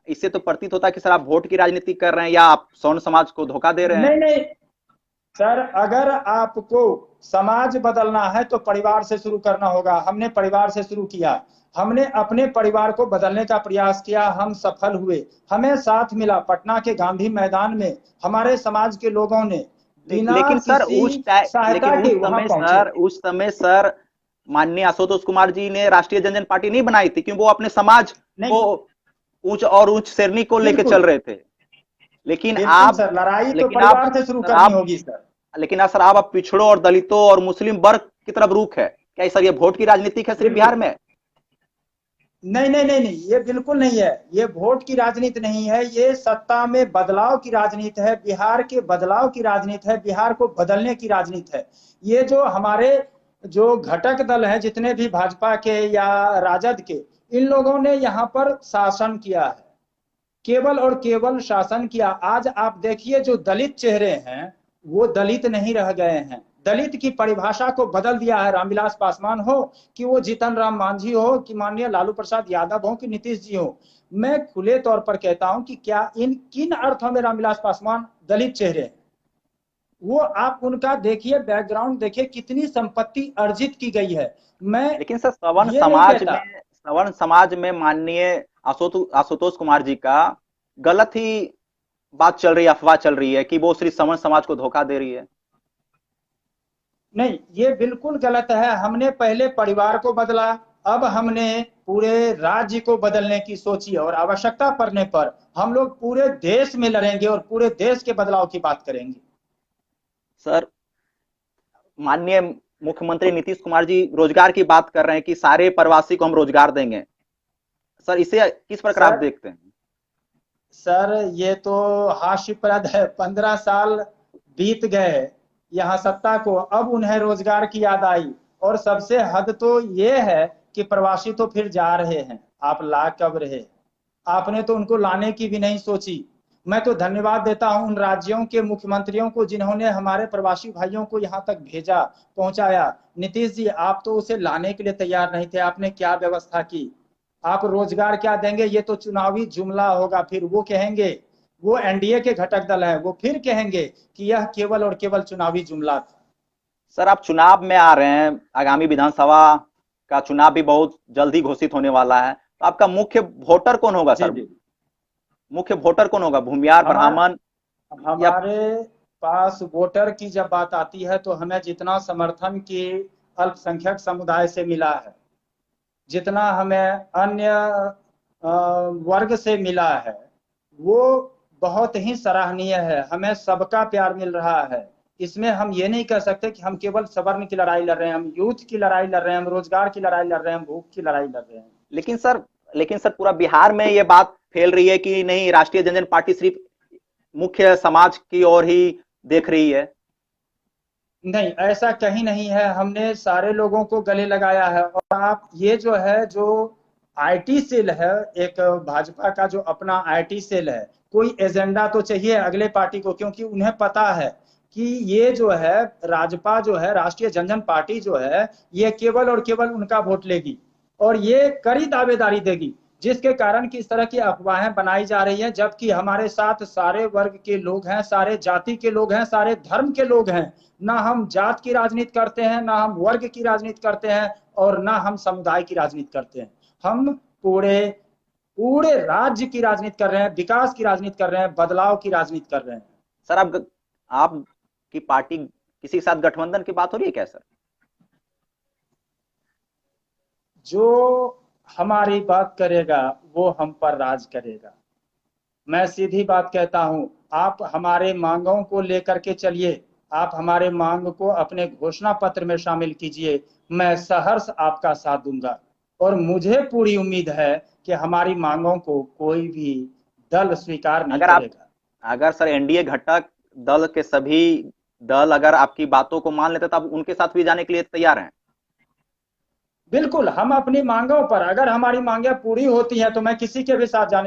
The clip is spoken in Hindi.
इससे तो प्रतीत होता है कि सर आप वोट की राजनीति कर रहे हैं या आप सवर्ण समाज को धोखा दे रहे हैं। नहीं नहीं सर, अगर आपको समाज बदलना है तो परिवार से शुरू करना होगा। हमने परिवार से शुरू किया, हमने अपने परिवार को बदलने का प्रयास किया, हम सफल हुए। हमें साथ मिला पटना के गांधी मैदान में, हमारे समाज के लोगों ने बिना लेकिन सर किसी लेकिन सहायता के वहां पहुंचे। उस समय सर माननीय आशुतोष कुमार जी ने राष्ट्रीय जनजन पार्टी नहीं बनाई थी, क्योंकि वो अपने समाज नहीं, को उच्च और उच्च श्रेणी को लेकर चल बिल्कुल रहे थे। लेकिन बिल्कुल आप सर, लड़ाई तो लेकिन आप परिवार से शुरू सर करनी आप होगी सर। लेकिन आप सर आप पिछड़ों और दलितों और मुस्लिम वर्ग की तरफ रुख है क्या सर? ये वोट की राजनीति है सिर्फ बिहार बिल्कुल में? नहीं नहीं नहीं नहीं, ये बिल्कुल नहीं है। ये वोट की राजनीति नहीं है, ये सत्ता में बदलाव की राजनीति है, बिहार के बदलाव की राजनीति है, बिहार को बदलने की राजनीति है। ये जो हमारे जो घटक दल हैं जितने भी भाजपा के या राजद के, इन लोगों ने यहाँ पर शासन किया है, केवल और केवल शासन किया। आज आप देखिए जो दलित चेहरे हैं वो दलित नहीं रह गए हैं। दलित की परिभाषा को बदल दिया है। रामविलास पासवान हो कि वो जीतन राम मांझी हो कि माननीय लालू प्रसाद यादव हो कि नीतीश जी हो, मैं खुले तौर पर कहता हूं कि क्या इन किन अर्थों में रामविलास पासवान दलित चेहरे हैं। वो आप उनका देखिए, बैकग्राउंड देखिए, कितनी संपत्ति अर्जित की गई है। मैं लेकिन सर ये नहीं कहता। सवर्ण समाज में माननीय आशुतोष कुमार जी का गलत ही बात चल रही है, अफवाह चल रही है कि वो सिर्फ सवर्ण समाज को धोखा दे रही है। नहीं, ये बिल्कुल गलत है। हमने पहले परिवार को बदला, अब हमने पूरे राज्य को बदलने की सोची है, और आवश्यकता पड़ने पर हम लोग पूरे देश में लड़ेंगे और पूरे देश के बदलाव की बात करेंगे। सर माननीय मुख्यमंत्री नीतीश कुमार जी रोजगार की बात कर रहे हैं कि सारे प्रवासी को हम रोजगार देंगे। सर इसे किस प्रकार आप सर देखते हैं? सर ये तो हास्यप्रद है। 15 साल बीत गए यहाँ सत्ता को, अब उन्हें रोजगार की याद आई। और सबसे हद तो ये है कि प्रवासी तो फिर जा रहे हैं, आप ला कब रहे? आपने तो उनको लाने की भी नहीं सोची। मैं तो धन्यवाद देता हूं उन राज्यों के मुख्यमंत्रियों को जिन्होंने हमारे प्रवासी भाइयों को यहाँ तक भेजा, पहुंचाया। नीतीश जी, आप तो उसे लाने के लिए तैयार नहीं थे, आपने क्या व्यवस्था की? आप रोजगार क्या देंगे? ये तो चुनावी जुमला होगा। फिर वो कहेंगे, वो एनडीए के घटक दल है, वो फिर कहेंगे कि यह केवल और केवल चुनावी जुमला था। सर आप चुनाव में आ रहे हैं, आगामी विधानसभा का चुनाव भी बहुत जल्द ही घोषित होने वाला है, तो आपका मुख्य वोटर कौन होगा जी सर? जी। मुख्य वोटर कौन होगा, भूमियार, हमारे ब्राह्मण या? हमारे पास वोटर की जब बात आती है तो हमें जितना समर्थन की अल्पसंख्यक समुदाय से मिला है, जितना हमें अन्य वर्ग से मिला है, वो बहुत ही सराहनीय है। हमें सबका प्यार मिल रहा है। इसमें हम ये नहीं कह सकते कि हम केवल सवर्ण की लड़ाई लड़ रहे हैं, हम यूथ की लड़ाई लड़ रहे हैं, हम रोजगार की लड़ाई लड़ रहे हैं, हम भूख की लड़ाई लड़ रहे हैं। लेकिन सर पूरा बिहार में ये बात फैल रही है कि नहीं, राष्ट्रीय जनजन पार्टी सिर्फ मुख्य समाज की ओर ही देख रही है। नहीं, ऐसा कहीं नहीं है। हमने सारे लोगों को गले लगाया है। और आप ये जो है, जो आईटी सेल है, एक भाजपा का जो अपना आईटी सेल है, कोई एजेंडा तो चाहिए अगले पार्टी को, क्योंकि उन्हें पता है कि ये जो है राजपा जो है, राष्ट्रीय जनजन पार्टी जो है, ये केवल और केवल उनका वोट लेगी और ये कड़ी दावेदारी देगी, जिसके कारण कि इस तरह की अफवाहें बनाई जा रही हैं। जबकि हमारे साथ सारे वर्ग के लोग हैं, सारे जाति के लोग हैं, सारे धर्म के लोग हैं। ना हम जात की राजनीति करते हैं, ना हम वर्ग की राजनीति करते हैं, और ना हम समुदाय की राजनीति करते हैं। हम पूरे पूरे राज्य की राजनीति कर रहे हैं, विकास की राजनीति कर रहे हैं, बदलाव की राजनीति कर रहे हैं। सर आपकी पार्टी किसी के साथ गठबंधन की बात हो रही है क्या सर? जो हमारी बात करेगा वो हम पर राज करेगा। मैं सीधी बात कहता हूं, आप हमारे मांगों को लेकर के चलिए, आप हमारे मांग को अपने घोषणा पत्र में शामिल कीजिए, मैं सहर्ष आपका साथ दूंगा। और मुझे पूरी उम्मीद है कि हमारी मांगों को कोई भी दल स्वीकार नहीं अगर आप करेगा। अगर सर एनडीए घटक दल के सभी दल अगर आपकी बातों को मान लेते तो आप उनके साथ भी जाने के लिए तैयार हैं? बिल्कुल, हम अपनी मांगों पर, अगर हमारी मांगे पूरी होती हैं तो मैं किसी के भी साथ जाने